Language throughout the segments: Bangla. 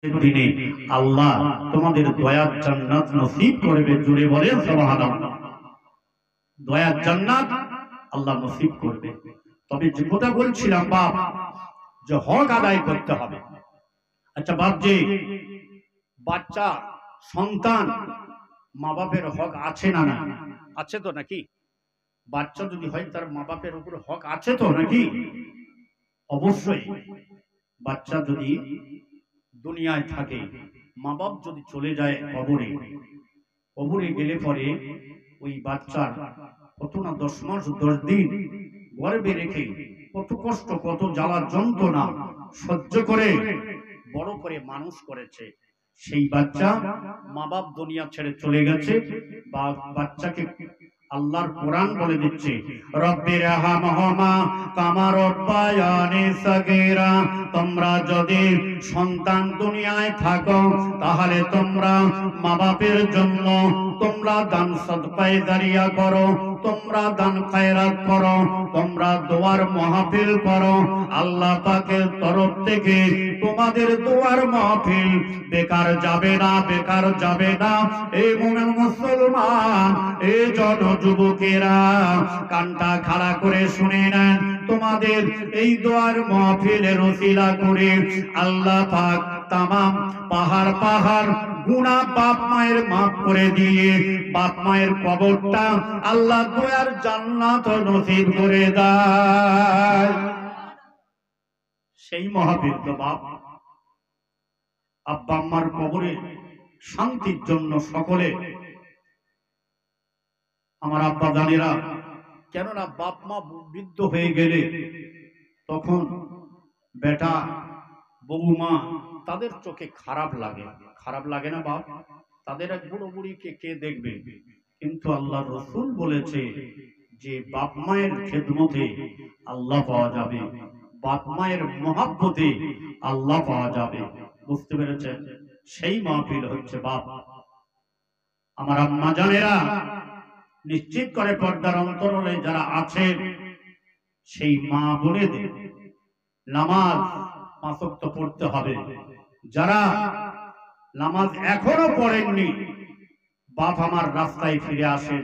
দিনে আল্লাহ তোমাদের দয়ার জান্নাত নসিব করবে। জুড়ে বলেন সুবহানাল্লাহ। দয়ার জান্নাত আল্লাহ নসিব করবে। তবে যে কথা বলছিলাম বাপ, যে হক আদায় করতে হবে। আচ্ছা বাপ, যে বাচ্চা সন্তান মা বাপের হক আছে না? না আছে তো নাকি? বাচ্চা যদি হয় তার মা বাপের উপর হক আছে তো নাকি? অবশ্যই। বাচ্চা যদি দুনিয়ায় থাকে, মা বাপ যদি চলে যায় কবরে, কবরে গেলে পরে ওই বাচ্চার কত না 10 মাস 10 দিন গর্ভে রেখে কত কষ্ট, কত জ্বালা যন্ত্রণা সহ্য করে বড় করে মানুষ করেছে। সেই বাচ্চা মা বাপ দুনিয়া ছেড়ে চলে গেছে, বা বাচ্চাকে আল্লাহর কোরআন বলে দিচ্ছে, রব্বির রহমহুমা কামা রব্বায়ানি সগীরা। তোমরা যদি সন্তান দুনিয়ায় থাকো, তাহলে তোমরা মা বাপের জন্য তোমরা দান সদকায়ে জারিয়া করো, তোমরা দান খায়রাত করো, তোমরা দোয়ার মাহফিল করো। আল্লাহ পাকের তরফ থেকে তোমাদের দোয়ার মাহফিল বেকার যাবে না, বেকার যাবে না। এই মুমিন মুসলমান, এই জন যুবকেরা কানটা খাড়া করে শুনে নেন। তোমাদের এই দোয়ার মাহফিলের ওসিলা করে আল্লাহ পাক তামাম পাহাড় পাহাড় গুনাহ বাপ মায়ের মাফ করে দিয়ে বাপ মায়ের কবরটা আল্লাহ দয়ার জান্নাত নসিব করে দেয়। সেই মাহফিল তো বাপ। আব্বা আম্মার কবরে শান্তির জন্য সকলে আমার আব্বা জানেরা, কেননা বাপ মা বৃদ্ধ হয়ে গেলে তখন বেটা বৌমা তাদের চোখে খারাপ লাগে, খারাপ লাগে না বাপ? তাদের এক বুড়ো বুড়িকে কে দেখবে? কিন্তু আল্লাহ রসুল বলেছে যে বাপ মায়ের খেদমতে আল্লাহ পাওয়া যাবে, বাপ মায়ের মহাব্বতে আল্লাহ পাওয়া যাবে। বুঝতে পেরেছেন? সেই মাহফিল হচ্ছে বাপ। আমার আম্মা জানেরা, নিশ্চিত করে পর্দার অন্তরালে যারা আছেন সেই মা বোনেদের নামাজ 5 ওয়াক্ত পড়তে হবে। যারা নামাজ এখনো পড়েননি, বাপ আমার রাস্তায় ফিরে আসেন।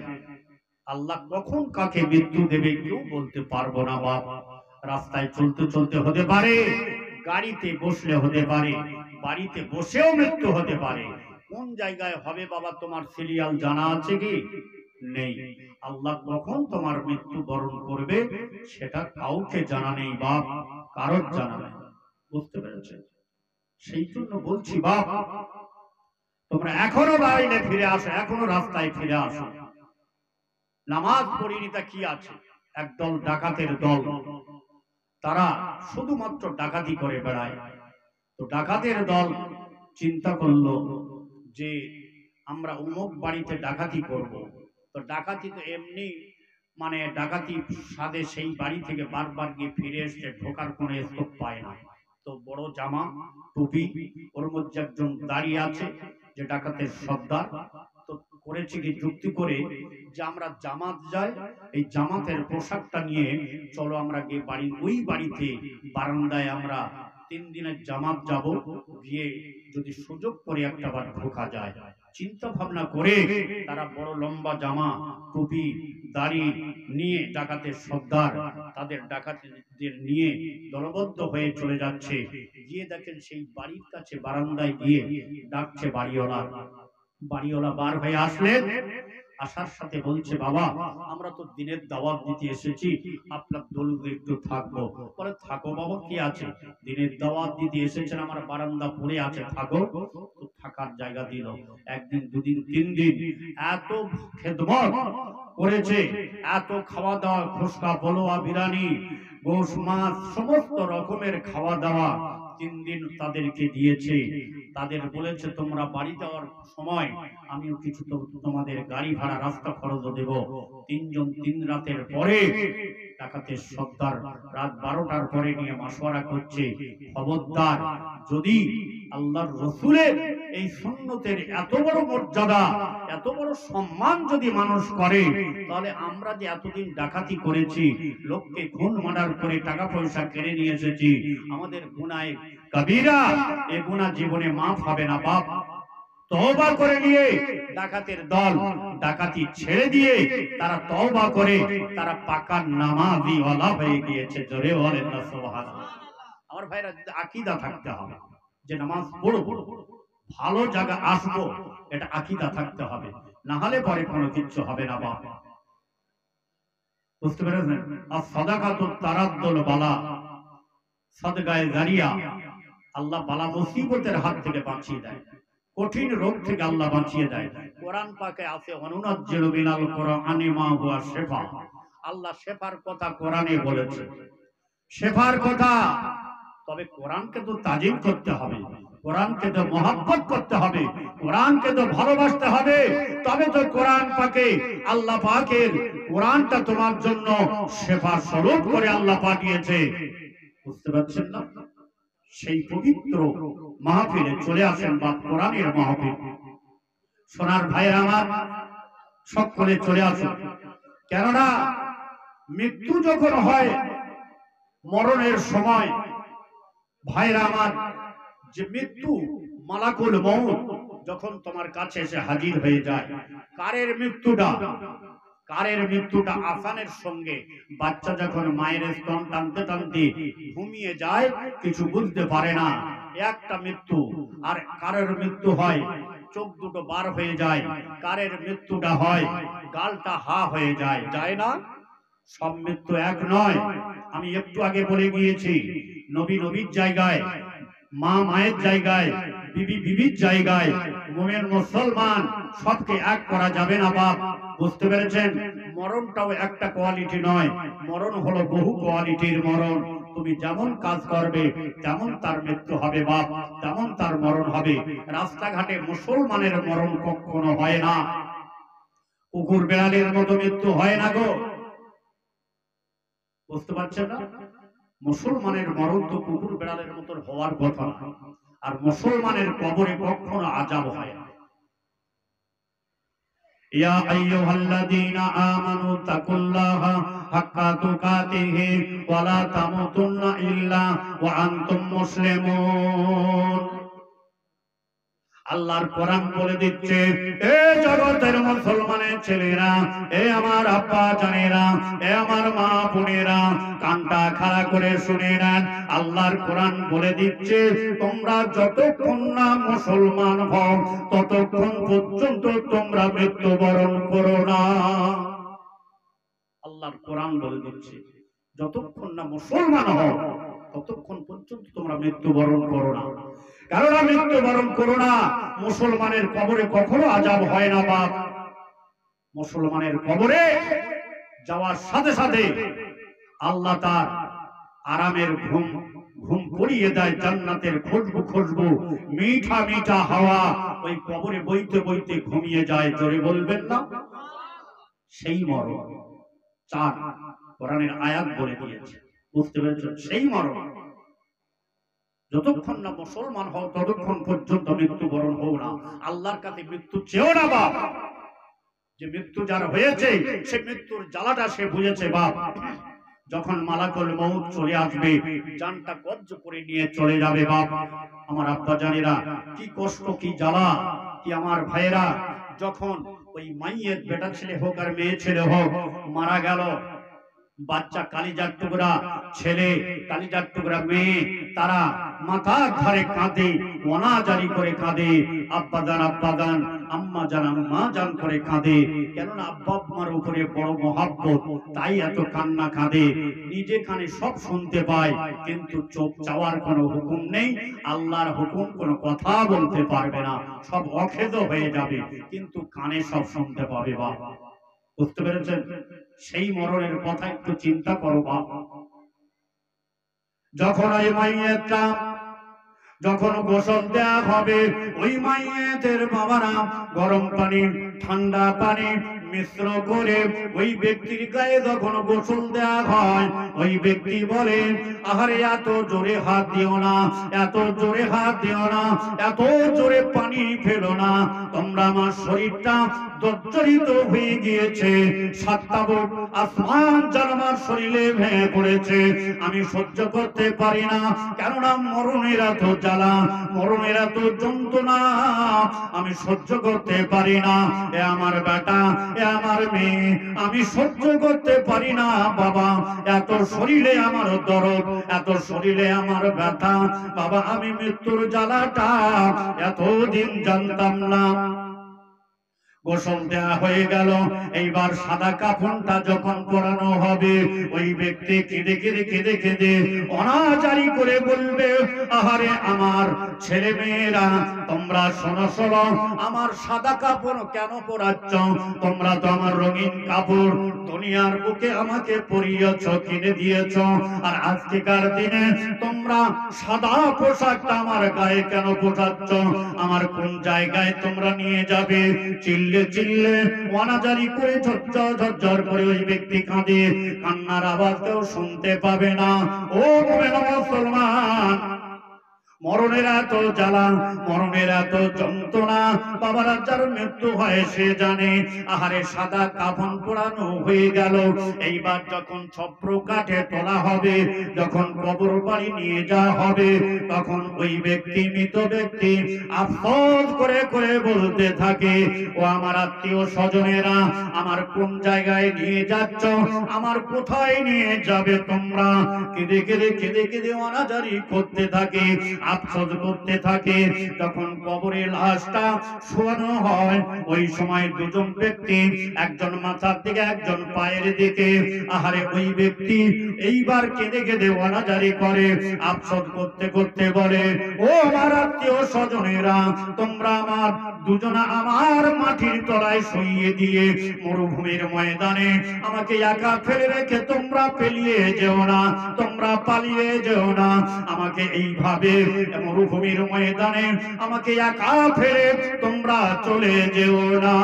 আল্লাহ কখন কাকে মৃত্যু দেবে কেউ বলতে পারবো না বাপ। রাস্তায় চলতে চলতে হতে পারে, গাড়িতে বসলে হতে পারে, বাড়িতে বসেও মৃত্যু হতে পারে। কোন জায়গায় হবে বাবা তোমার সিরিয়াল জানা আছে কি? নেই। আল্লাহ কখন তোমার মৃত্যু বরণ করবে সেটা কাউকে জানা নেই বাপ, কারোর জানা নেই। বুঝতে পেরেছে? সেই জন্য বলছি বাপ, তোমরা এখনো বাড়িতে ফিরে আসো, এখনো রাস্তায় ফিরে আসো। নামাজ পড়িনি তা কি আছে? একদল ডাকাতের দল, তারা শুধুমাত্র ডাকাতি করে বেড়ায়। তো ডাকাতের দল চিন্তা করলো যে আমরা অমুক বাড়িতে ডাকাতি করব। তো ডাকাতি তো এমনি মানে ডাকাতি সাদে সেই বাড়ি থেকে বারবার গিয়ে ফিরে এসে ঢোকার কোনো স্কোপ পায় না। তো বড় জামা টুপি, ওর মধ্যে একজন দাঁড়িয়ে আছে যে ডাকাতের সর্দার। তো করেছে কি যুক্তি করে যে আমরা জামাত যাই, এই জামাতের পোশাকটা নিয়ে চলো আমরা গিয়ে বাড়ি, ওই বাড়িতে বারান্দায় আমরা 3 দিনের জামাত যাব, গিয়ে যদি সুযোগ করে একটা বার ঢোকা যায়। চিন্তা ভাবনা করে তারা বড় লম্বা জামা টুপি দাড়ি নিয়ে ডাকাতের সর্দার তাদের ডাকাতদের নিয়ে দলবদ্ধ হয়ে চলে যাচ্ছে। গিয়ে দেখেন সেই বাড়ির কাছে বারান্দায় গিয়ে ডাকছে বাড়িওয়ালা। বাড়িওয়ালা বার হয়ে আসলেন, আসার সাথে বলছে বাবা আমরা তো দিনের দাওয়াত দিতে এসেছি, আপনার দলুদ একটু থাকবো। বলে থাকো বাবা, কি আছে, দিনের দাওয়াত দিতে এসেছেন, আমার বারান্দা পড়ে আছে, থাকো। তো থাকার জায়গা দিল। একদিন দুদিন 3 দিন এত খেদমত করেছে, এত খাওয়া দাওয়া, ফুসকা পোলোয়া বিরিয়ানি গোশ মাছ সমস্ত রকমের খাওয়া দাওয়া 3 দিন তাদেরকে দিয়েছে। তাদের বলেছে তোমরা বাড়ি যাওয়ার সময় আমিও কিছু তোমাদের গাড়ি ভাড়া রাস্তা খরচ দেব। 3 জন 3 রাতের পরে ডাকাতের সর্দার রাত 12টার পরে নিয়ে মাশওয়ারা করছে, খবরদার যদি আল্লাহর রাসূলের এই সুন্নতের এত বড় মর্যাদা, এত বড় সম্মান যদি মানুষ করে, তাহলে আমরা যে এতদিন ডাকাতি করেছি, লোককে খুন মার্ডার করে টাকা পয়সা কেড়ে নিয়ে এসেছি, আমাদের গুনাহে কবিরা, এ গুনাহ জীবনে মাফ হবে না বাপ। তওবা করে নিয়ে ডাকাতের দল ডাকাতি ছেড়ে দিয়ে তারা তওবা করে তারা পাকা নামাজি ওয়ালা হয়ে গিয়েছে। জোরে বলেন না সুবহানাল্লাহ। আমার ভাইরা, আকীদা থাকতে হবে যে নামাজ পড়ব, ভালো জায়গা আসবো, এটা আকীদা থাকতে হবে, না হলে পরে কোনো কিছু হবে না বাপ। বুঝতে পেরেছেন? আর সাদাকাতু তারাদ্দুল বালা, সাদগায়ে জারিয়া, আল্লাহ বালা মুসিবতের হাত থেকে বাঁচিয়ে দেয়, কঠিন রোগ থেকে আল্লাহ বাঁচিয়ে দেয়। কোরআন পাকে আছে অনুনাজ্জিলু মিনাল কুরআনি মা হুয়া শিফা। আল্লাহ শেফার কথা কোরআনে বলেছে, শেফার কথা। তবে কোরআনকে তো তাজিম করতে হবে, কোরআনকে তো মহব্বত করতে হবে, কোরআনকে তো ভালোবাসতে হবে, তবে তো কোরআন পাকে আল্লাহ পাকের কোরআনটা তোমার জন্য শেফা স্বরূপ করে আল্লাহ পাঠিয়েছে। বুঝতে পারছেন না? সেই পবিত্র মাহফিলে চলে আসেন বাপ, কোরআনের মাহফিল। সোনার ভাইয়ের আমার, সকলে চলে আসুন। কেননা মৃত্যু যখন হয়, মরণের সময় ভাইরা আমার, যে মৃত্যু মালাকুল মউত যখন তোমার কাছে এসে হাজির হয়ে যায়, কারের মৃত্যুটা, কারের মৃত্যুটা আসানের সঙ্গে। বাচ্চা যখন মায়ের স্তন টানতে টানতে ঘুমিয়ে যায়, কিছু বুঝতে পারে না, একটা মৃত্যু। আর কারের মৃত্যু হয় চোখ দুটো বার হয়ে যায়, কারের মৃত্যুটা হয় গালটা হা হয়ে যায়, যায় না? সব মৃত্যু এক নয়। আমি একটু আগে বলে গিয়েছি, নবী নবীর জায়গায়, মা মায়ের জায়গায়, বিবি বিবির জায়গায়, মুমিন মুসলমান সবকে এক করা যাবে না বাপ। বুঝতে পেরেছেন? মরণটাও একটা কোয়ালিটি নয়, মরণ হলো বহু কোয়ালিটির মরণ। তুমি যেমন কাজ করবে তেমন তার মৃত্যু হবে বাপ, তেমন তার মরণ হবে। রাস্তাঘাটে মুসলমানের মরণ কখনো হয় না, কুকুর বেড়ালের মতো মৃত্যু হয় না গো। বুঝতে পারছেন না? মুসলমানের মরণ তো কুকুর বেড়ালের মতো হওয়ার কথা। আর মুসলমানের কবরে কখনো আযাব হয় না। ইয়া আইয়ুহাল্লাযীনা আমানু তাকুল্লাহা হাক্কা তুকাতিহি ওয়া লা তামুতুন্না ইল্লা ওয়া আনতুম মুসলিমুন। আল্লাহর কোরআন বলে দিচ্ছে, এ জগতের মুসলমানের ছেলেরা, এ আমার আব্বা জানেরা, এ আমার মা বোনেরা, কানটা খাড়া করে শুনে নেন। আল্লাহর কোরআন বলে দিচ্ছে, তোমরা যতক্ষণ না মুসলমান হও ততক্ষণ পর্যন্ত তোমরা মৃত্যুবরণ করো না। আল্লাহর কোরআন বলে দিচ্ছে, যতক্ষণ না মুসলমান হও ততক্ষণ পর্যন্ত তোমরা মৃত্যুবরণ করো না। কারণ মৃত্যুবরণ করো না, মুসলমানের কবরে কখনো আযাব হয় না বাপ। মুসলমানের কবরে যাওয়ার সাথে সাথে আল্লাহ তার আরামের ঘুম ঘুম পড়িয়ে দেয়, জান্নাতের খুশবু খুশবু, মিঠা মিঠা হাওয়া ওই কবরে বইতে বইতে ঘুমিয়ে যায়। জোরে বলবেন না? সেই মরণ চার কোরআনের আয়াত বলে দিয়েছে। বুঝতে পেরেছেন? সেই মরণ যতক্ষণ না মুসলমান হও ততক্ষণ পর্যন্ত মৃত্যুবরণ হও না। আল্লাহর কাছে মৃত্যু চেয়েও না বাপ। যে মৃত্যু যার হয়েছে সে মৃত্যুর জ্বালাটা সে বুঝেছে বাপ। যখন মালাকুল মউত চলে আসবে, জানটা কব্জ করে নিয়ে চলে যাবে বাপ। আমার আব্বা জানেরা, কি কষ্ট, কি জ্বালা, কি আমার ভাইয়েরা, যখন ওই মাইয়ের বেটা ছেলে হোক আর মেয়ে ছেলে হোক মারা গেল, বাচ্চা কালিজার টুকরা ছেলে, কালিজার টুকরা মেয়ে, তারা মাথা ধরে কাঁদে, ওয়ানাজারি করে কাঁদে, আব্বাজান আব্বাজান, আম্মা জান আম্মা জান করে কাঁদে। কেননা আব্বা আম্মার উপরে বড় মহাব্বত, তাই এত কান্না কাঁদে। নিজে কানে সব শুনতে পায়, কিন্তু চোখ চাওয়ার কোনো হুকুম নেই, আল্লাহর হুকুম কোনো কথা বলতে পারবে না, সব অখেদ হয়ে যাবে, কিন্তু কানে সব শুনতে পাবে বাবা। বুঝতে পেরেছেন? সেই মরণের কথা একটু চিন্তা করো বাপ। যখন ওই মাইয়েতটা যখন গোসল দেয়া হবে, ওই মাইয়েতের বাবারা গরম পানি, ঠান্ডা পানি, মিশ্র করে ওই ব্যক্তির গায়ে যখন গোসল দেওয়া হয়, ওই ব্যক্তি বলে, আহারে এত জোরে হাত দিও না, এত জোরে হাত দিও না, এত জোরে পানি ফেলো না, তোমরা আমার শরীরটা জর্জরিত হয়ে গিয়েছে, 7টা ফুট আসমান যেন আমার শরীরে ভেঙে পড়েছে, আমি সহ্য করতে পারি না, কেননা মরণের এত জ্বালা, মরণের এত যন্ত্রণা আমি সহ্য করতে পারি না। এ আমার বেটা, এ আমার মেয়ে, আমি সহ্য করতে পারি না বাবা, এত শরীরে আমার দরদ, এত শরীরে আমার ব্যথা বাবা, আমি মৃত্যুর জ্বালাটা এতদিন জানতাম না। গোসল দেওয়া হয়ে গেল, এইবার সাদা কাফনটা যখন পরানো হবে, ওই ব্যক্তি কেঁদে কেঁদে কেঁদে কেঁদে অনাচারি করে বলবে, আহারে আমার ছেলে মেয়েরা, তোমরা শোনো শোনো, আমার সাদা কাপড় কেন পরাচ্ছ? তোমরা তো আমার রঙিন কাপড় দুনিয়ার বুকে আমাকে পরিয়েছ, কিনে দিয়েছ, আর আজকেকার দিনে তোমরা সাদা পোশাকটা আমার গায়ে কেন পোষাচ্ছ? আমার কোন জায়গায় তোমরা নিয়ে যাবে? চিল্লে চিল্লে অনাচারি করে ঝরঝর করে ওই ব্যক্তি কাঁদে, কান্নার আওয়াজ কেউ শুনতে পাবে না। ও মুসলমান, মরণের এত জ্বালা, মরণের এত যন্ত্রণা বাবারা, যার মৃত্যু হয় সে জানে। আহারে সাদা কাফন পরানো হয়ে গেল, এইবার যখন ছপ্র কাঠে তোলা হবে, যখন কবর বাড়ি নিয়ে যাওয়া হবে, তখন ওই ব্যক্তি, মৃত ব্যক্তি আফসোস করে করে বলতে থাকে, ও আমার আত্মীয় স্বজনেরা, আমার কোন জায়গায় নিয়ে যাচ্ছ? আমার কোথায় নিয়ে যাবে তোমরা? কেঁদে কেঁদে কেঁদে কেঁদে অনাচারি করতে থাকে, আফসোস করতে থাকে। যখন কবরে লাশটা শোয়ানো হয়, ওই সময় দুজন ব্যক্তি, একজন মাথার দিকে, একজন পায়ের দিকে। আহারে ওই ব্যক্তি এইবার কেঁদে কেঁদে অনাচারি করে, আফসোস করতে করতে বলে, ও আমার আত্মীয় স্বজনেরা, তোমরা আমার দুজনা আমার মাটির তলায় শুইয়ে দিয়ে মরুভূমির ময়দানে আমাকে একা ফেলে রেখে তোমরা পেলিয়ে যেও না, তোমরা পালিয়ে যেও না, আমাকে এইভাবে মরুভূমির ময়দানে আমাকে একা ফেলে তোমরা চলে যেও না।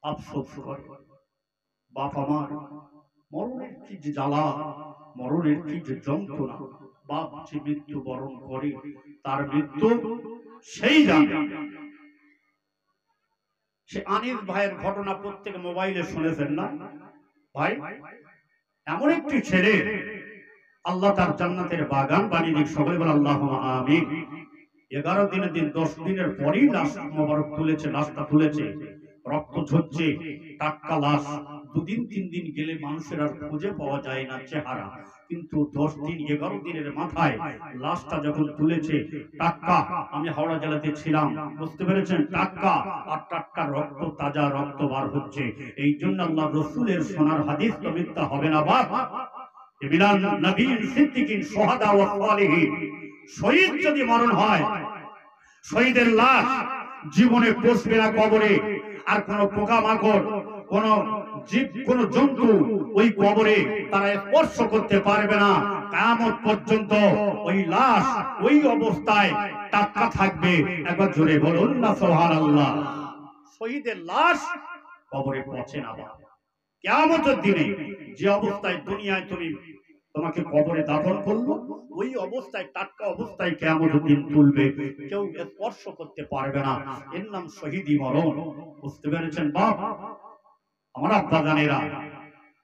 আফসোস করে বাপ আমার, মরণের কি যে জ্বালা, মরণের কি যে যন্ত্রণা। বাপ যে মৃত্যু বরণ করে, তার মৃত্যু সেই জানে। সে আনিস ভাইয়ের ঘটনা প্রত্যেক মোবাইলে শুনেছেন না ভাই? এমন একটি ছেলে, আল্লাহ তার জান্নাতের বাগান বানিয়ে দিক, সকলে বলে আল্লাহুম্মা আমিন। 11 দিনের দিন 10 দিনের পরেই লাশ মোবারক তুলেছে, লাশটা তুলেছে, রক্ত ঝরছে, টাটকা লাশ। 2 দিন 3 দিন গেলে মানুষের আর খুঁজে পাওয়া যায় না চেহারা, কিন্তু 10 দিন 11 দিনের মাথায় লাশটা যখন তুলেছে, টাটকা। আমি হাওড়া জেলাতে ছিলাম, বুঝতে পেরেছেন, টাটকা, আর টাটকা রক্ত, তাজা রক্ত বার হচ্ছে। এই জন্য আল্লাহ রসুলের সোনার হাদিস তো মিথ্যা হবে না বাপ। শহীদ যদি মরণ হয়, শহীদের লাশ জীবনে পচবে না কবরে, আর কোন পোকামাকড়, কোন জীব, কোন জন্তু ওই কবরে তারা স্পর্শ করতে পারবে না। কিয়ামত পর্যন্ত ওই লাশ ওই অবস্থায় টাটকা থাকবে। একবার জোরে বলুন না সুবহানাল্লাহ। শহীদের লাশ কবরে পচে না। কিয়ামতের দিনে যে অবস্থায় দুনিয়ায় তোমাকে কবরে দাফন করলো, ওই অবস্থায়, টাটকা অবস্থায় কিয়ামতের দিন তুলবে, কেউ স্পর্শ করতে পারবে না। এর নাম শহীদি মরণ। বুঝতে পেরেছেন বাপ? আমার আব্বা জানেরা,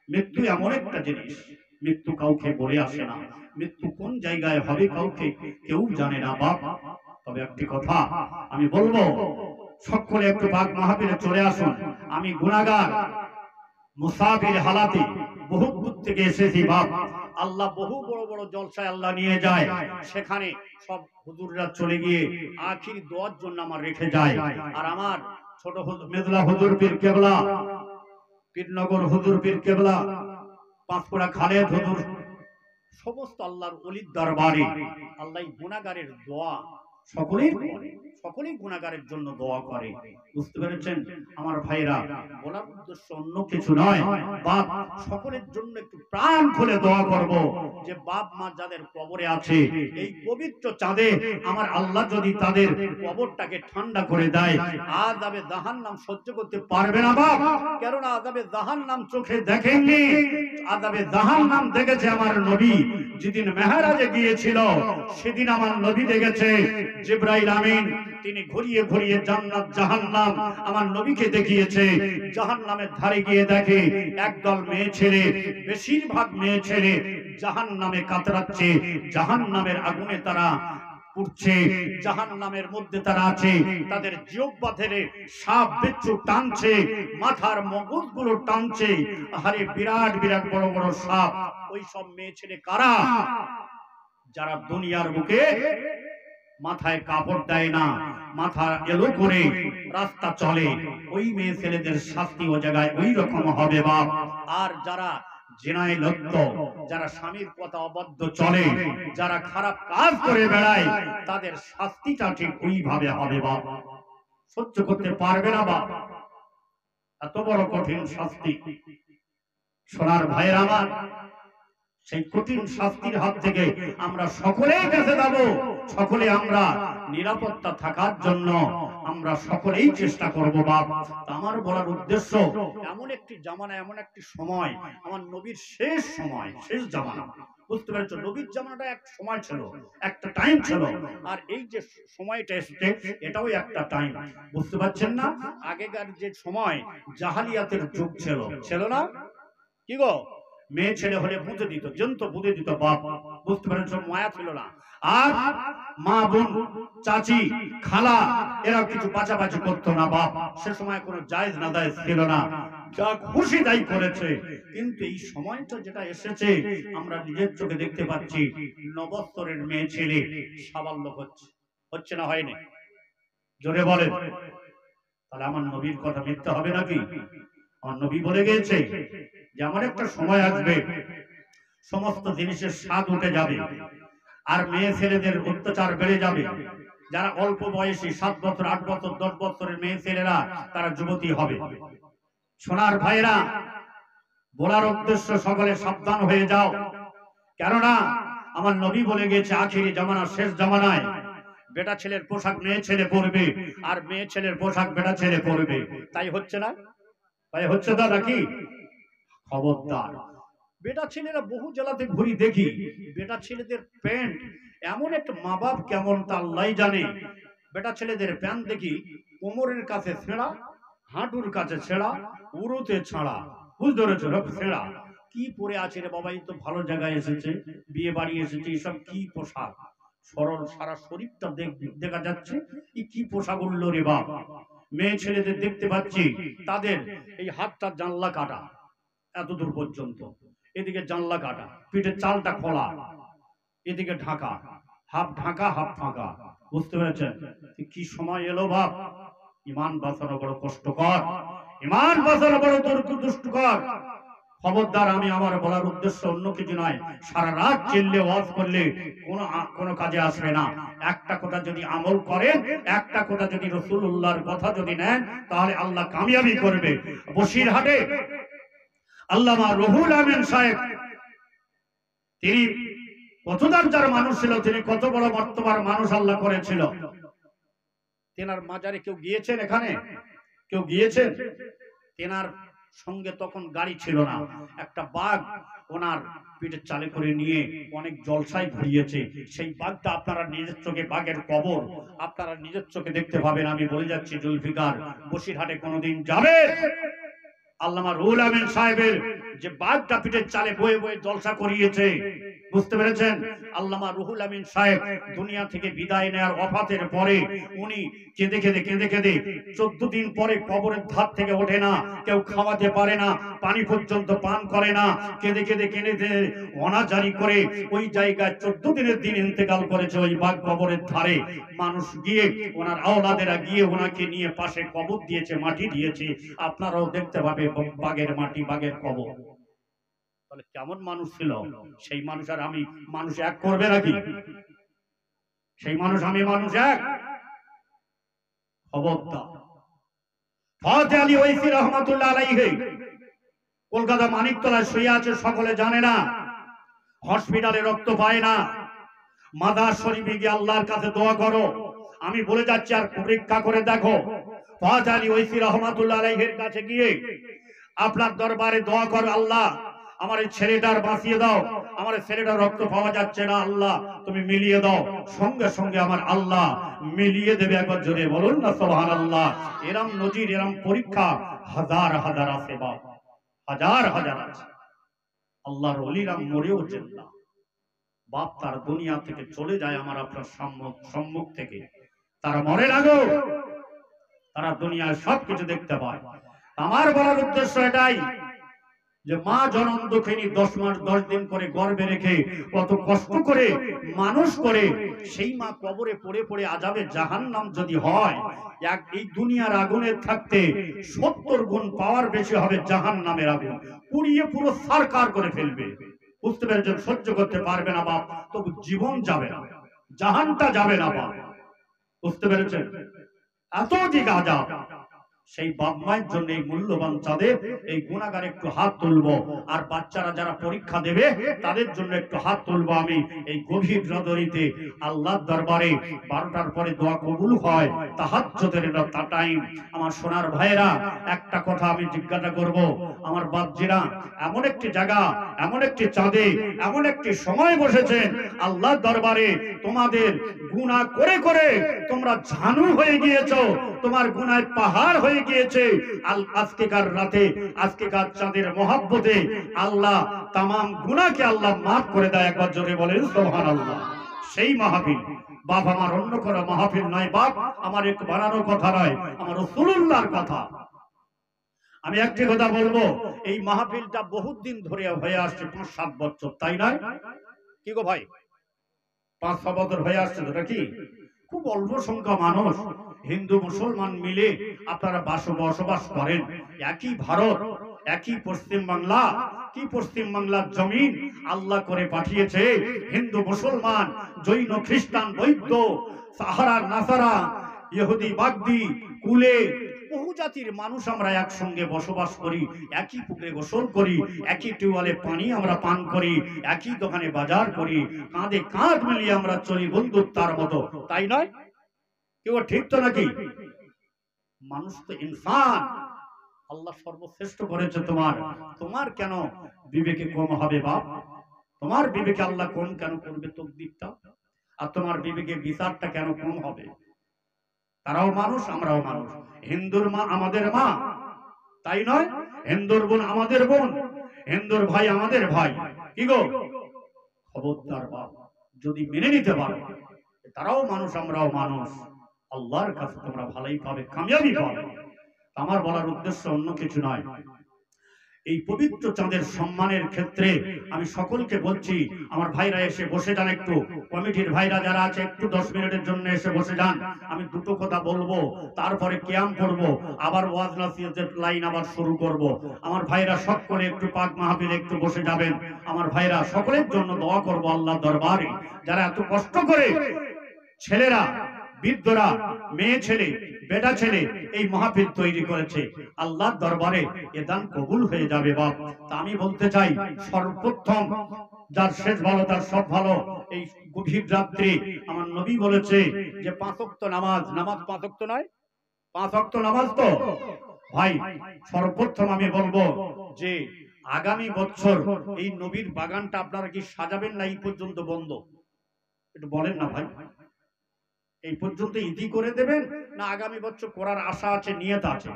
মৃত্যু এমন একটা জিনিস, মৃত্যু কাউকে বলে আসে না। মৃত্যু কোন জায়গায় হবে কাউকে কেউ জানে না বাপ। তবে একটি কথা আমি বলবো, সকলে একটু বাগ মাহফিলে চলে আসুন। আমি গুনাহগার, মুসাফির হালাতে বহু দূর থেকে এসেছি বাপ। আল্লাহ বহু বড় বড় জলসায় আল্লাহ নিয়ে যায়, সেখানে সব হুজুররা চলে গিয়ে আখির দোয়ার জন্য আমার রেখে যায়। আর আমার ছোট মেদলা হুজুর পীর কেবলা, পীরনগর হুজুর পীর কেবলা, পাঁচকুড়া খালেদ হুজুর, সমস্ত আল্লাহর ওলির দরবারে আল্লাহ গুনাহগারের দোয়া সকলেই করে, সকলেই গুনাহগারের জন্য দোয়া করে। বুঝতে পেরেছেন আমার ভাইরা? বলার উদ্দেশ্য অন্য কিছু নয়, বাপ সকলের জন্য একটু প্রাণ খুলে দোয়া করব যে বাপ মা যাদের কবরে আছে এই পবিত্র চাঁদে আমার আল্লাহ যদি তাদের কবরটাকে ঠান্ডা করে দেয়, আযাবে জাহান্নাম সহ্য করতে পারবে না বাপ। কেননা আযাবে জাহান্নাম চোখে দেখেননি, আযাবে জাহান্নাম দেখেছে আমার নবী। যেদিন মেহরাজে গিয়েছিল সেদিন আমার নবী দেখেছে জিবরাইল আমিন তিনি ঘুরিয়ে ঘুরিয়ে জান্নাত জাহান্নাম আমার নবীকে দেখিয়েছে। জাহান্নামের ধারে গিয়ে দেখে একদল মেয়ে ছেলে, বেশিরভাগ মেয়ে ছেলে জাহান্নামে কাতরাচ্ছে, জাহান্নামের আগুনে তারা উঠছে, জাহান্নামের মধ্যে তারা আছে, তাদের জিহ্বা ধরে সাপ বিচ্ছু টানছে, মাথার মগজগুলো টানছে। আরে বিরাট বিরাট বড় বড় সাপ। ওই সব মেয়ে ছেলে কারা? যারা দুনিয়ার বুকে মাথায় কাপড় দেয় না, মাথা এলো করে রাস্তা চলে, ওই মেয়ে ছেলেদের শাস্তি ও জায়গায় ওই রকম হবে বাপ। আর যারা জিনায় লিপ্ত, যারা স্বামীর কথা অবাধ্য চলে, যারা খারাপ কাজ করে বেড়ায়, তাদের শাস্তিটা ঠিক ওইভাবে হবে বাপ। সহ্য করতে পারবে না বাপ, এত বড় কঠিন শাস্তি। সোনার ভাইয়ের আমার, সেই কঠিন শাস্তির হাত থেকে আমরা সকলেই বেঁচে যাব, সকলে আমরা নিরাপত্তা থাকার জন্য আমরা সকলেই চেষ্টা করব বাপ। আমার বলার উদ্দেশ্য, এমন একটি জামানা, এমন একটি সময়, আমার নবীর শেষ সময়, শেষ জামানা। বুঝতে পেরেছো? নবীর জামানাটা এক সময় ছিল, একটা টাইম ছিল, আর এই যে সময়টা এসেছে এটাও একটা টাইম। বুঝতে পারছেন না? আগেকার যে সময় জাহালিয়াতের যুগ ছিল, ছিল না? কি গো, মেয়ে ছেলে হলে বুঝে দিত, জন্ত বুঝে দিত বাপ। বুঝতে পারেন? সব মায়া ছিল না। আর মা বোন চাচি খালা এরা কিছু বাঁচাবাচি করতো না বাপ। সে সময় কোনো জায়েজ না জায়েজ ছিল না, যা খুশি তাই করেছে। কিন্তু এই সময়টা যেটা এসেছে আমরা নিজের চোখে দেখতে পাচ্ছি, নবস্তরের মেয়ে ছেলে সাবাল্য হচ্ছে, হচ্ছে না হয়নি? জোরে বলেন। তাহলে আমার নবীর কথা মিথ্যা হবে নাকি? আমার নবী বলে গেছে যে এমন একটা সময় আসবে সমস্ত জিনিসের স্বাদ উঠে যাবে, আর মেয়ে ছেলেদের অত্যাচার বেড়ে যাবে। যারা অল্প বয়সী 7 বছর 8 বছর 10 বছরের মেয়ে ছেলেরা তারা যুবতী হবে। সোনার ভাইরা, বলার উদ্দেশ্য সকলে সাবধান হয়ে যাও। কেননা আমার নবী বলে গেছে আখিরি জামানা, শেষ জামানায় বেটা ছেলের পোশাক মেয়ে ছেলে পরবে, আর মেয়ে ছেলের পোশাক বেটা ছেলে পরবে। তাই হচ্ছে না? তাই হচ্ছে না নাকি? খবরদার। বেটা ছেলেরা বহু জেলাতে ঘুরি দেখি, বেটা ছেলেদের প্যান্ট এমন একটা, মা বাপ কেমন তা আল্লাহই জানে। বেটা ছেলেদের প্যান্ট দেখি কোমরের কাছে ছেঁড়া, হাঁটুর কাছে ছেঁড়া, উড়োতে ছাড়া। বুঝতে পেরেছো? ছেঁড়া। কি পরে আছে রে বাবা? এই তো ভালো জায়গায় এসেছে, বিয়ে বাড়ি এসেছে, এসব কি পোশাক? সরল সারা শরীরটা দেখা যাচ্ছে, কি পোশাক উঠলো রে বাপ। মেয়ে ছেলেদের দেখতে পাচ্ছি তাদের এই হাতটা জানলা কাটা এত দূর পর্যন্ত, এদিকে জানলা কাটা, পিঠের চালটা খোলা, এদিকে ঢাকা, হাফ ঢাকা হাফ ফাঁকা। বুঝতে পেরেছেন? কি সময় এলো বাপ। ইমান বাঁচানো বড় কষ্টকর, ইমান বাঁচানো বড় দুষ্টকর। খবরদার। আমি আমার বলার উদ্দেশ্য অন্য কিছু নয়, সারা রাত চিল্লে ওয়াজ করলে কোনো কাজে আসবে না। একটা কথা যদি আমল করেন, একটা কথা যদি রাসূলুল্লাহর কথা যদি নেন, তাহলে আল্লাহ কামিয়াবি করবে। বসিরহাটে আল্লামা রুহুল আমিন সাহেব, তিনি কত দরজার মানুষ ছিল, তিনি কত বড় মর্তবার মানুষ আল্লাহ করেছিল। তেনার মাজারে কেউ গিয়েছেন? এখানে কেউ গিয়েছেন? তেনার সঙ্গে তখন গাড়ি ছিল না, একটা বাঘ ওনার পিঠের চালে করে নিয়ে অনেক জলসায় ঘুরিয়েছে। সেই বাঘটা আপনারা নিজের চোখে, বাঘের কবর আপনারা নিজের চোখে দেখতে পাবেন। আমি বলে যাচ্ছি, জুলফিকার বসিরহাটে কোনোদিন যাবে, আল্লামা রুহুল আমিন সাহেবের যে বাঘটা পিঠের চালে বয়ে বয়ে জলসা করিয়েছে। বুঝতে পেরেছেন? আল্লামা রুহুল আমিন সাহেব দুনিয়া থেকে বিদায় নেওয়ার ওফাতের পরে উনি কেঁদে কেঁদে 14 দিন পরে কবরের ধার থেকে ওঠে না, কেউ খাওয়াতে পারে না, পানি পর্যন্ত পান করে না, কেঁদে কেঁদে অনাজারি করে ওই জায়গায় 14 দিনের দিন ইন্তেকাল করেছে। ওই বাঘ কবরের ধারে মানুষ গিয়ে, ওনার আওলাদেরা গিয়ে ওনাকে নিয়ে পাশে কবর দিয়েছে, মাটি দিয়েছে। আপনারাও দেখতে পাবে বাঘের মাটি, বাঘের কবর। তাহলে কেমন মানুষ ছিল সেই মানুষ আর আমি মানুষ এক করবে নাকি? সেই মানুষ আমি মানুষ এক? খবরদার। ফাতে আলী ওয়াইসি রহমাতুল্লাহ আলাইহি কলকাতা মানিকতলায় শুয়ে আছে, সকলে জানে না। হসপিটালে রক্ত পায় না, মাদার শরীফে গিয়ে আল্লাহর কাছে দোয়া করো। আমি বলে যাচ্ছি, আর পরীক্ষা করে দেখো। ফাতে আলী ওয়াইসি রহমাতুল্লাহ আলাইহির কাছে গিয়ে আপনার দরবারে দোয়া করো, আল্লাহ আমার এই ছেলেটার বাঁচিয়ে দাও, আমার ছেলেটার রক্ত পাওয়া যাচ্ছে না, আল্লাহ তুমি মিলিয়ে দাও। সঙ্গে সঙ্গে আমার আল্লাহ মিলিয়ে দেবে। একবার জোরে বলুন না সুবহানাল্লাহ। এরম নজির, এরম পরীক্ষা হাজার হাজার আছে বাপ, হাজার হাজার আছে। আল্লাহর ওলিরা মরেও যেন না, বাপ তার দুনিয়া থেকে চলে যায় আমার আপনার সম্মুখ থেকে, তারা মরে না গো, তারা দুনিয়ায় সবকিছু দেখতে পায়। আমার বলার উদ্দেশ্য এটাই যে মা জনম দুঃখিনী 10 মাস 10 দিন করে গর্ভে রেখে কত কষ্ট করে মানুষ করে, সেই মা কবরে পড়ে পড়ে আযাবে জাহান্নাম যদি হয়, এই দুনিয়ার আগুনে থাকতে 70 গুণ পাওয়ার বেশি হবে জাহান্নামের আগুন, পুড়িয়ে পুরো সারকার করে ফেলবে। বুঝতে পেরেছেন? সহ্য করতে পারবে না বাপ, তবু জীবন যাবে না, জাহানটা যাবে না বাপ। বুঝতে পেরেছেন? এত দিক আযাব। সেই বাপ মায়ের জন্য এই মূল্যবান চাঁদের এই গুনাহগার একটু হাত তুলবো, আর বাচ্চারা যারা পরীক্ষা দেবে তাদের জন্য একটু হাত তুলবো। আমি এই গভীর রজনীতে আল্লাহর দরবারে 12টার পরে দোয়া কবুল হয়, তাহাজ্জুদের টাইম। আমার সোনার ভাইয়েরা, একটা কথা আমি জিজ্ঞাসা করব, আমার বাপজিরা, এমন একটি জায়গা, এমন একটি চাঁদে, এমন একটি সময় বসেছেন আল্লাহর দরবারে, তোমাদের গুনাহ করে করে তোমরা ঝানু হয়ে গিয়েছো, তোমার গুনাহের পাহাড় হয়ে গিয়েছে। আজকেকার রাতে, আজকেকার চাঁদের মহব্বতে আল্লাহ তামাম গুনাহকে আল্লাহ মাফ করে দেয়। একবার জোরে বলেন সুবহানাল্লাহ। সেই মাহফিল বাপ, আমার অন্য কোনো মাহফিল নয় বাপ, আমার এক বানানোর কথা নয়, আমার রাসূলুল্লাহর কথা। আমি একটি কথা বলবো, এই মাহফিলটা বহুত দিন ধরে হয়ে আসছে, 5-7 বছর, তাই নয় কি গো ভাই? 5-6 বছর হয়ে আসছে, এটা কি? খুব অল্প সংখ্যা মানুষ, হিন্দু মুসলমান মিলে আপনারা বসবাস করেন। একই ভারত, একই পশ্চিম বাংলা, কি পশ্চিম বাংলার জমিন আল্লাহ করে পাঠিয়েছে। হিন্দু মুসলমান, জৈন খ্রিস্টান বৌদ্ধ, সাহারা নাসারা, ইহুদি বাগদি, কুলে বহু জাতির মানুষ আমরা একসঙ্গে বসবাস করি, একই পুকুরে গোসল করি, একই টিউবওয়েলে পানি আমরা পান করি, একই দোকানে বাজার করি, কাঁধে কাঁধ মিলিয়ে আমরা চলি বন্ধুত্বের মতো, তাই নয়? কেউ ঠিক তো নাকি? মানুষ তো ইনসান, আল্লাহ সর্বশ্রেষ্ঠ করেছে। তোমার কেন বিবেকে কম হবে বাপ? তোমার বিবেকে আল্লাহ কম কেন করবে তকদিরটা? আর তোমার বিবেকে বিচারটা কেন কম হবে? তারাও মানুষ, আমরাও মানুষ। হিন্দুর মা আমাদের মা, তাই নয়? হিন্দুর বোন আমাদের বোন, হিন্দুর ভাই আমাদের ভাই, কি গো? খবরদার বাপ, যদি মেনে নিতে পারো তারাও মানুষ আমরাও মানুষ, আল্লাহর কাছে তোমরা ভালোই পাবে, কামিয়াবি পাবে। আমার বলার উদ্দেশ্য অন্য কিছু নয়। এই পবিত্র চাঁদের সম্মানের ক্ষেত্রে আমি সকলকে বলছি, আমার ভাইরা এসে বসে যান, একটু কমিটির ভাইরা যারা আছে একটু 10 মিনিটের জন্য এসে বসে যান। আমি দুটো কথা বলবো, তারপরে কিয়াম করব, আবার ওয়াজ নাসিহতের লাইন আবার শুরু করব। আমার ভাইরা সকলে একটু পাক মাহফিলে একটু বসে যাবেন। আমার ভাইরা সকলের জন্য দোয়া করব আল্লাহর দরবারে, যারা এত কষ্ট করে, ছেলেরা, বৃদ্ধরা, মেয়ে ছেলে, বেটা ছেলে এই মাহফিল তৈরি করেছে, আল্লাহর দরবারে এ দান কবুল হয়ে যাবে বাপ। তা আমি বলতে চাই, সর্বপ্রথম যার শেষ ভালো তার সব ভালো। এই গভীর রাত্রি আমার নবী বলেছে যে 5 ওয়াক্ত নামাজ, 5 ওয়াক্ত নয়, 5 ওয়াক্ত নামাজ। তো ভাই, সর্বপ্রথম আমি বলবো যে আগামী বছর এই নবীর বাগানটা আপনারা কি সাজাবেন না এই পর্যন্ত বন্ধ? একটু বলেন না ভাই, এই পর্যন্ত ইতি করে দেবেন না আগামী বছর করার আশা আছে, নিয়ত আছে?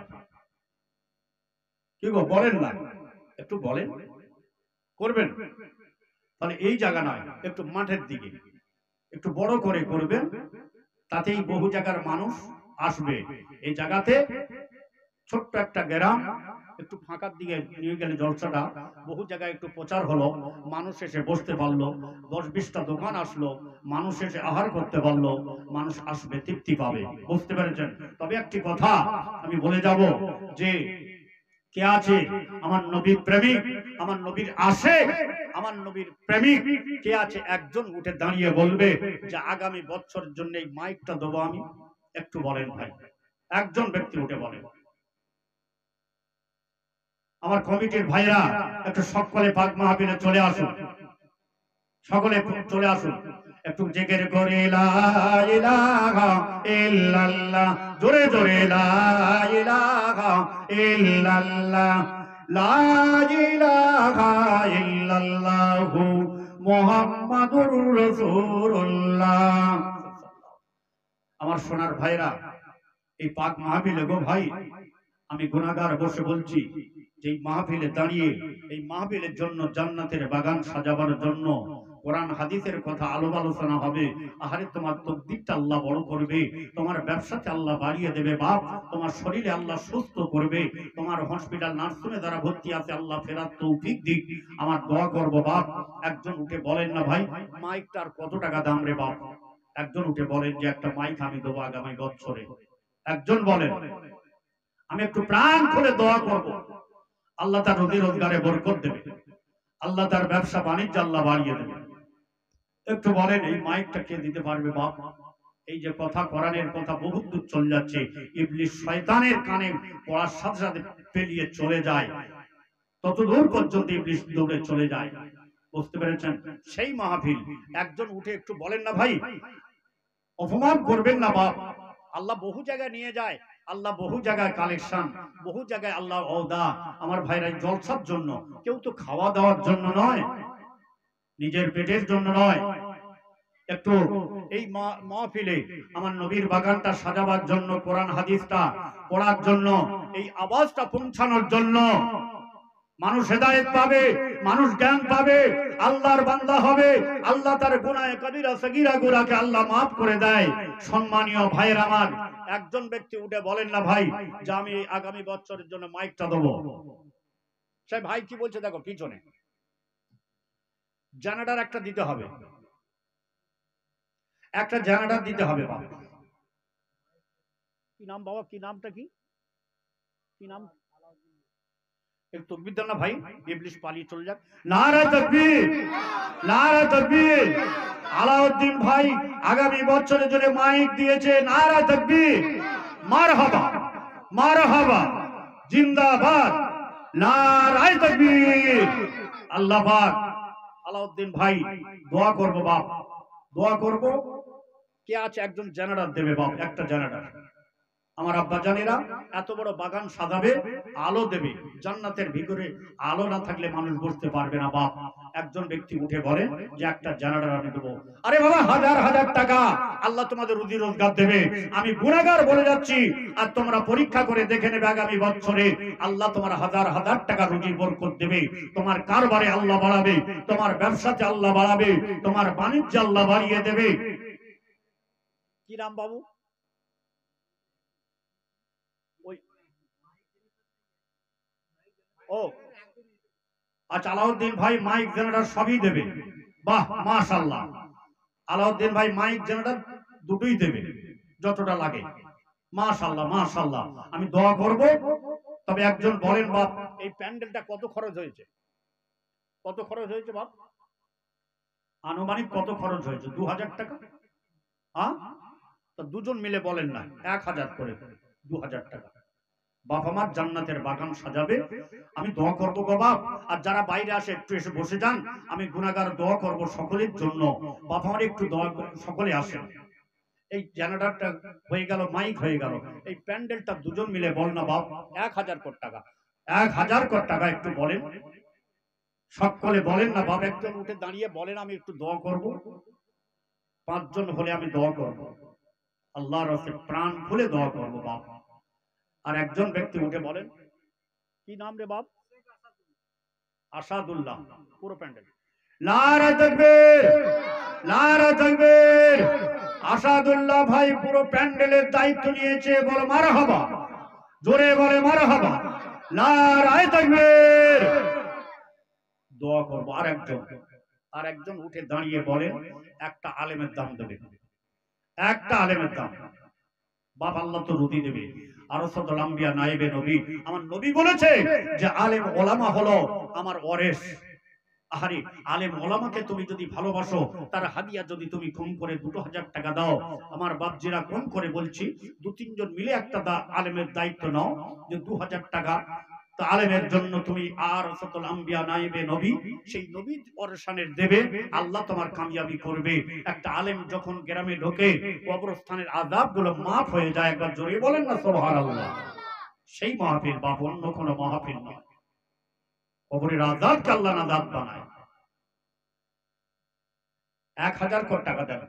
কি গো বলেন না, একটু বলেন। করবেন? তাহলে এই জায়গা নয়, একটু মাঠের দিকে একটু বড় করে করবেন, তাতেই বহু জায়গার মানুষ আসবে। এই জায়গাতে ছোট্ট একটা গ্রাম, একটু ফাঁকার দিকে নিয়ে গেলে জলসাটা বহু জায়গায় একটু প্রচার হলো, মানুষ এসে বসতে পারলো, 10-20টা দোকান আসলো, মানুষ এসে আহার করতে পারলো, মানুষ আসবে, তৃপ্তি পাবে। বুঝতে পেরেছেন? তবে একটি কথা আমি বলে যাব যে কে আছে আমার নবীর প্রেমিক, আমার নবীর আশিক, আমার নবীর প্রেমিক কে আছে? একজন উঠে দাঁড়িয়ে বলবে যে আগামী বছরের জন্য এই মাইকটা দেবো আমি। একটু বলেন ভাই, একজন ব্যক্তি উঠে বলে, আমার কমিটির ভাইরা একটু সকলে পাক মাহফিলে চলে আসুন, সকলে চলে আসুন, একটু জেকের করে লা ইলাহা ইল্লাল্লাহ, জোরে জোরে লা ইলাহা ইল্লাল্লাহ, লা ইলাহা ইল্লাল্লাহু মুহাম্মাদুর রাসূলুল্লাহ। আমার সোনার ভাইরা, এই পাক মাহফিলে গো ভাই, আমি গুনাহগার বসে বলছি যে এই মাহফিলে দাঁড়িয়ে এই মাহফিলের জন্য জান্নাতের বাগান সাজাবার জন্য কোরআন হাদিসের কথা আলাপ আলোচনা হবে। আহারে তোমার তকদিরটা আল্লাহ বড় করবে, তোমার ব্যবসাতে আল্লাহ বাড়িয়ে দেবে বাপ, তোমার শরীরে আল্লাহ সুস্থ করবে, তোমার হসপিটাল নার্সিংয়ে যারা ভর্তি আছে আল্লাহ ফেরার তৌফিক দিক। আমার দোয়া করব বাপ। একজন উঠে বলেন না ভাই মাইকটার কত টাকা দাম রে বাপ? একজন উঠে বলেন যে একটা মাইক আমি দেবো আগামী বছরে। একজন বলেন আমি একটু প্রাণ খুলে দোয়া করব, আল্লাহ তার রুজি রোজগারে বরকত দেবে, আল্লাহ তার ব্যবসা বাণিজ্য আল্লাহ বাড়িয়ে দেবে। একটু বলেন এই মাইকটা কে দিতে পারবে বাপ? এই যে কথা কোরআনের কথা বহুত দূর চলে যাচ্ছে, ইবলিস শয়তানের কানে পড়ার সাথে সাথে পেলিয়ে চলে যায়, তত দূর পর্যন্ত ইবলিস দৌড়ে চলে যায়। বুঝতে পেরেছেন? সেই মাহফিল একজন উঠে একটু বলেন না ভাই অপমান করবেন না বাপ, আল্লাহ বহু জায়গায় নিয়ে যায়, আল্লাহ বহু জায়গায় কালেকশন, বহু জায়গায় আল্লাহ ওদা। আমার ভাইরা জলসার জন্য, কেউ তো খাওয়া দাওয়ার জন্য নয়, নিজের পেটের জন্য নয়, একটু এই মাহফিলে আমার নবীর বাগানটা সাজাবার জন্য, কোরআন হাদিসটা পড়ার জন্য, এই আওয়াজটা পৌঁছানোর জন্য মানুষ হেদায়েত পাবে, মানুষ জ্ঞান পাবে, আল্লাহর বান্দা হবে, আল্লাহ তার গুনাহ কবিরা সগীরা গুনাহকে আল্লাহ maaf করে দেয়। সম্মানীয় ভাইয়ের আমার, একজন ব্যক্তি উঠে বলেন না ভাই যে আমি আগামী বছরের জন্য মাইকটা দেব। সেই ভাই কি বলছে দেখো পিছনে, জেনারেটর একটা দিতে হবে, একটা জেনারেটর দিতে হবে বাবা। কি নাম বাবা, কি নামটা কি, কি নাম? एक तकबीर देना भाई, इब्लिस पालिए चल जाए। नारा तकबीर, नारा तकबीर। আলাউদ্দিন ভাই আগামী বছরের জন্য মাইক দিয়েছে, নারা তাকবীর, মারহাবা মারহাবা, জিন্দাবাদ, নারায়ে তাকবীর। আল্লাহ পাক আলাউদ্দিন ভাই দোয়া করব বাপ, দোয়া করব। কে আছে একজন জেনারেটর দেবে বাপ, একটা জেনারেটর। আমার আব্বা জানেরা এত বড় বাগান সাজাবে, আলো দেবে, জান্নাতের ভিতরে আলো না থাকলে মানুষ বুঝতে পারবে না বাপ। একজন ব্যক্তি উঠে বলে যে একটা জেনারেটর আমি দেবো। আরে বাবা হাজার হাজার টাকা আল্লাহ তোমাদের রুজি রোজগার দেবে। আমি গুনাহগার বলে যাচ্ছি, আর তোমরা পরীক্ষা করে দেখে নেবে আগামী বছরে আল্লাহ তোমার হাজার হাজার টাকা রুজি বরকত দেবে, তোমার কারবারে আল্লাহ বাড়াবে, তোমার ব্যবসাতে আল্লাহ বাড়াবে, তোমার বাণিজ্য আল্লাহ বাড়িয়ে দেবে। কি নাম বাবু? ও আচ্ছা, আলাউদ্দিন ভাই মাইক জেনারেটর সবই দেবে। বাহ মাশাআল্লাহ, আলাউদ্দিন ভাই মাইক জেনারেটর দুটোই দেবে যতটা লাগে। মাশাআল্লাহ মাশাআল্লাহ, আমি দোয়া করব। তবে একজন বলেন বাপ এই প্যান্ডেলটা কত খরচ হয়েছে? কত খরচ হয়েছে বাপ? আনুমানিক কত খরচ হয়েছে? 2000 টাকা। হ্যাঁ, তো দুজন মিলে বলেন না 1000 করে, 2000 টাকা। বাপ আমার জান্নাতের বাগান সাজাবে, আমি দোয়া করব গো বাপ। আর যারা বাইরে আসে একটু এসে বসে যান, আমি গুনাহগার দোয়া করব সকলের জন্য। বাপ আমার একটু দোয়া, সকলে আসেন। এই জেনারেটরটা হয়ে গেল, মাইক হয়ে গেল, এই প্যান্ডেলটা দুজন মিলে বল না বাপ 1000 কোটি টাকা, 1000 কোটি টাকা একটু বলেন, সকলে বলেন না বাপ। একজন উঠে দাঁড়িয়ে বলেন আমি একটু দোয়া করব। 5 জন হলে আমি দোয়া করব, আল্লাহর রাস্তায় প্রাণ খুলে দোয়া করব বাপ। আর একজন ব্যক্তি উঠে বলেন কি নাম রে বাপ? আসাদুল্লাহ। পুরো প্যান্ডেল নারা তাকবীর, নারা তাকবীর। আসাদুল্লাহ ভাই পুরো প্যান্ডেলের দায়িত্ব নিয়েছে, বলো মারহাবা, জোরে বলে মারহাবা, নারায়ে তাকবীর। দোয়া করব। আর একজন উঠে দাঁড়িয়ে বলেন একটা আলেমের দাম দেবে, একটা আলেমের দাম। বাপ আল্লাহ তো রুজি দেবে। আরসাতুল আম্বিয়া নায়েবে নবী, আমার নবী বলেছে যে আলেম ওলামা হলো আমার ওয়ারিস, আহারে আলেম ওলামাকে তুমি যদি ভালোবাসো, তার হাদিয়া যদি তুমি কম করে 2000 টাকা দাও, আমার বাপজিরা কম করে বলছি 2-3 জন মিলে একটা আলেমের দায়িত্ব নাও যে 2000 টাকা আলেমের জন্য তুমি আর রাসূলুল আম্বিয়া নায়েবে নবী, সেই নবী পরেশানের দেবে, আল্লাহ তোমার কামিয়াবি করবে। একটা আলেম যখন গ্রামে ঢোকে কবরস্থানের আযাবগুলো মাফ হয়ে যায়। একবার জোরে বলেন না সুবহানাল্লাহ। সেই মাহফিল বা অন্য কোনো মাহফিল নয়। কবরের আযাবকে আল্লাহ নাজাত বানায়। 1000 করে টাকা দেন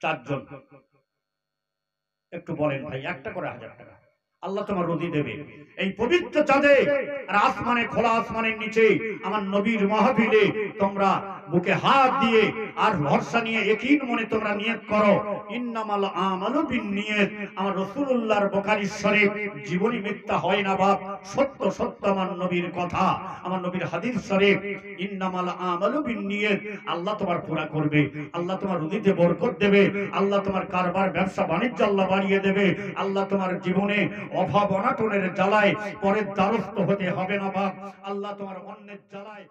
4 জন, একটু বলেন ভাই, একটা করে 1000 টাকা আল্লাহ তোমার রুজি দেবে। এই পবিত্র চাঁদে আর আসমানে, খোলা আসমানের নিচে আমার নবীর মাহফিলে তোমরা বুকে হাত দিয়ে আর ভরসা নিয়ে ইয়াকিন মনে তোমরা নিয়ত করো, ইন্নামাল আমালু বিন্নিয়াত। আমার রাসূলুল্লাহর বুখারী শরীফ, জীবনী মিথ্যা হয় না বাপ, সত্য সত্য আমার নবীর কথা, আমার নবীর হাদিস শরীফ, ইন্নামাল আমালু বিন্নিয়াত। আল্লাহ তোমার পুরা করবে, আল্লাহ তোমার রুজিতে বরকত দেবে, আল্লাহ তোমার কারবার ব্যবসা বাণিজ্য আল্লাহ বাড়িয়ে দেবে, আল্লাহ তোমার জীবনে অভাব অনাটনের জ্বালায় পরের দ্বারস্থ হতে হবে না বাপ, আল্লাহ তোমার অন্যের জ্বালায়